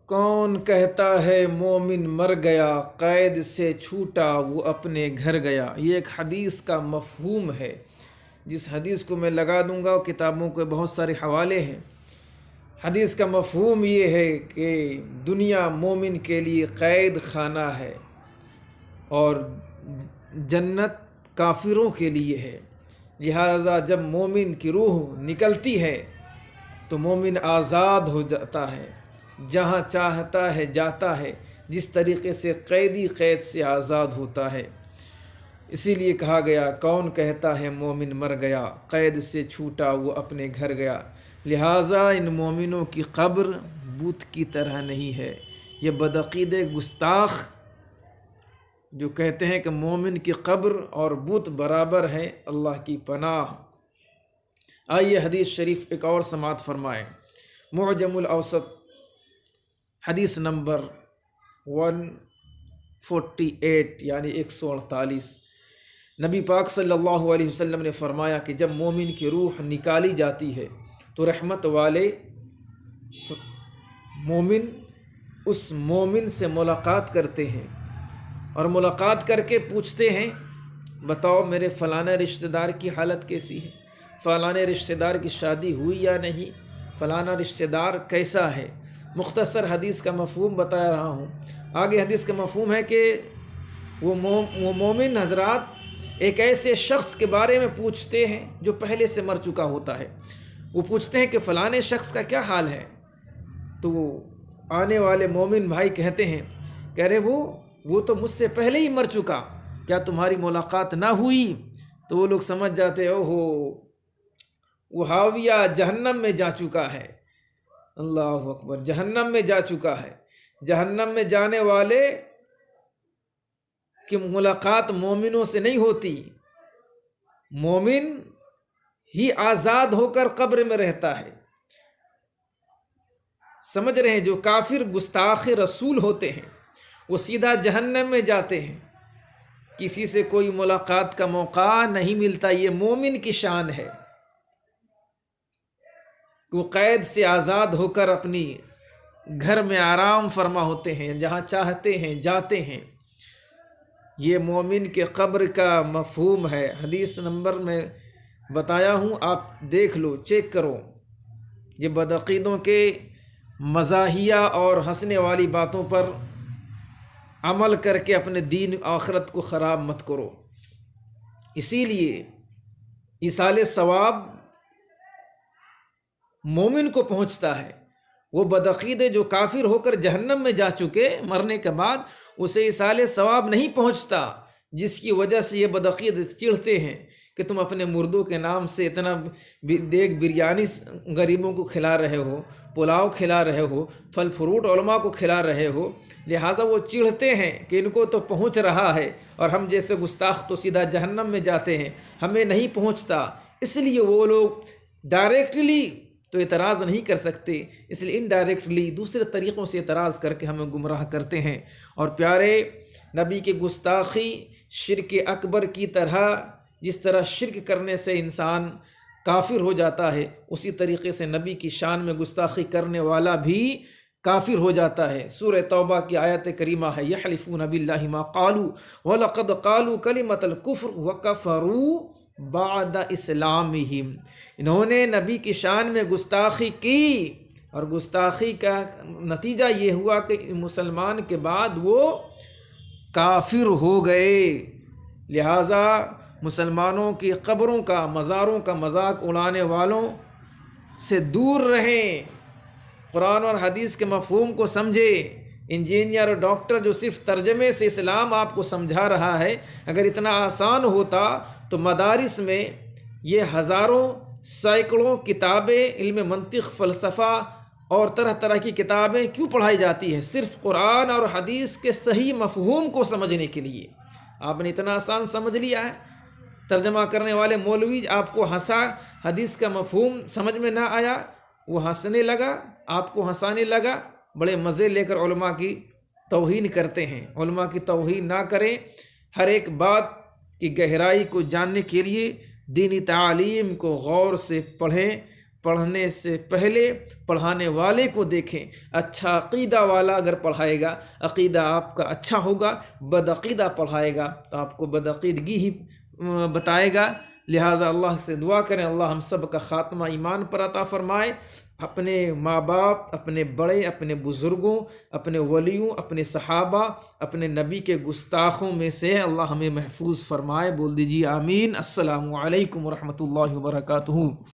کون کہتا ہے مومن مر گیا، قید سے چھوٹا وہ اپنے گھر گیا۔ یہ ایک حدیث کا مفہوم ہے، جس حدیث کو میں لگا دوں گا، کتابوں کے بہت سارے حوالے ہیں۔ حدیث کا مفہوم یہ ہے کہ دنیا مومن کے لیے قید خانہ ہے اور جنت کافروں کے لیے ہے، لہذا جب مومن کی روح نکلتی ہے تو مومن آزاد ہو جاتا ہے، جہاں چاہتا ہے جاتا ہے، جس طریقے سے قیدی قید سے آزاد ہوتا ہے۔ اسی لیے کہا گیا کون کہتا ہے مومن مر گیا، قید سے چھوٹا وہ اپنے گھر گیا۔ لہٰذا ان مومنوں کی قبر بت کی طرح نہیں ہے۔ یہ بدعقیدے گستاخ جو کہتے ہیں کہ مومن کی قبر اور بت برابر ہے، اللہ کی پناہ۔ آئیے حدیث شریف ایک اور سماعت فرمائیں۔ معجم الاوسط حدیث نمبر 148 یعنی 148، نبی پاک صلی اللہ علیہ وسلم نے فرمایا کہ جب مومن کی روح نکالی جاتی ہے تو رحمت والے مومن اس مومن سے ملاقات کرتے ہیں اور ملاقات کر کے پوچھتے ہیں بتاؤ میرے فلانا رشتہ دار کی حالت کیسی ہے، فلانے رشتہ دار کی شادی ہوئی یا نہیں، فلانا رشتہ دار کیسا ہے۔ مختصر حدیث کا مفہوم بتا رہا ہوں۔ آگے حدیث کا مفہوم ہے کہ وہ مومن حضرات ایک ایسے شخص کے بارے میں پوچھتے ہیں جو پہلے سے مر چکا ہوتا ہے۔ وہ پوچھتے ہیں کہ فلانے شخص کا کیا حال ہے، تو آنے والے مومن بھائی کہتے ہیں، کہہ رہے وہ تو مجھ سے پہلے ہی مر چکا، کیا تمہاری ملاقات نہ ہوئی؟ تو وہ لوگ سمجھ جاتے اوہو وہ حاویہ جہنم میں جا چکا ہے۔ اللہ اکبر، جہنم میں جا چکا ہے۔ جہنم میں جانے والے کی ملاقات مومنوں سے نہیں ہوتی، مومن ہی آزاد ہو کر قبر میں رہتا ہے۔ سمجھ رہے ہیں؟ جو کافر گستاخ رسول ہوتے ہیں وہ سیدھا جہنم میں جاتے ہیں، کسی سے کوئی ملاقات کا موقع نہیں ملتا۔ یہ مومن کی شان ہے، وہ قید سے آزاد ہو کر اپنی گھر میں آرام فرما ہوتے ہیں، جہاں چاہتے ہیں جاتے ہیں۔ یہ مومن کے قبر کا مفہوم ہے۔ حدیث نمبر میں بتایا ہوں، آپ دیکھ لو، چیک کرو۔ یہ بدعقیدوں کے مزاحیہ اور ہنسنے والی باتوں پر عمل کر کے اپنے دین آخرت کو خراب مت کرو۔ اسی لیے ایصال ثواب مومن کو پہنچتا ہے۔ وہ بدعقیدے جو کافر ہو کر جہنم میں جا چکے، مرنے کے بعد اسے ایصال ثواب نہیں پہنچتا، جس کی وجہ سے یہ بدعقیدے چڑھتے ہیں کہ تم اپنے مردوں کے نام سے اتنا دیگ بریانی غریبوں کو کھلا رہے ہو، پلاؤ کھلا رہے ہو، پھل فروٹ علماء کو کھلا رہے ہو۔ لہٰذا وہ چڑھتے ہیں کہ ان کو تو پہنچ رہا ہے اور ہم جیسے گستاخ تو سیدھا جہنم میں جاتے ہیں، ہمیں نہیں پہنچتا۔ اس لیے وہ لوگ ڈائریکٹلی تو اعتراض نہیں کر سکتے، اس لیے انڈائریکٹلی دوسرے طریقوں سے اعتراض کر کے ہمیں گمراہ کرتے ہیں۔ اور پیارے نبی کی گستاخی شرک اکبر کی طرح، جس طرح شرک کرنے سے انسان کافر ہو جاتا ہے، اسی طریقے سے نبی کی شان میں گستاخی کرنے والا بھی کافر ہو جاتا ہے۔ سورہ توبہ کی آیت کریمہ ہے، یحلفون باللہ ما قالوا وَلَقَدْ قَالُوا كَلِمَةَ الْكُفْرِ وَكَفَرُوا بعد اسلامہم۔ انہوں نے نبی کی شان میں گستاخی کی اور گستاخی کا نتیجہ یہ ہوا کہ مسلمان کے بعد وہ کافر ہو گئے۔ لہٰذا مسلمانوں کی قبروں کا، مزاروں کا مذاق اڑانے والوں سے دور رہیں، قرآن اور حدیث کے مفہوم کو سمجھے۔ انجینئر اور ڈاکٹر جو صرف ترجمے سے اسلام آپ کو سمجھا رہا ہے، اگر اتنا آسان ہوتا تو مدارس میں یہ ہزاروں سینکڑوں کتابیں، علم منطق، فلسفہ اور طرح طرح کی کتابیں کیوں پڑھائی جاتی ہے؟ صرف قرآن اور حدیث کے صحیح مفہوم کو سمجھنے کے لیے۔ آپ نے اتنا آسان سمجھ لیا ہے۔ ترجمہ کرنے والے مولوی آپ کو ہنسا، حدیث کا مفہوم سمجھ میں نہ آیا، وہ ہنسنے لگا، آپ کو ہنسانے لگا، بڑے مزے لے کر علماء کی توہین کرتے ہیں۔ علماء کی توہین نہ کریں، ہر ایک بات کی گہرائی کو جاننے کے لیے دینی تعلیم کو غور سے پڑھیں، پڑھنے سے پہلے پڑھانے والے کو دیکھیں. اچھا عقیدہ والا اگر پڑھائے گا، عقیدہ آپ کا اچھا ہوگا. بدعقیدہ پڑھائے گا تو آپ کو بدعقیدگی ہی بتائے گا. لہٰذا اللہ سے دعا کریں اللہ ہم سب کا خاتمہ ایمان پر عطا فرمائے. اپنے ماں باپ، اپنے بڑے، اپنے بزرگوں، اپنے ولیوں، اپنے صحابہ، اپنے نبی کے گستاخوں میں سے اللہ ہمیں محفوظ فرمائے. بول دیجیے آمین. السلام علیکم ورحمۃ اللہ وبرکاتہ.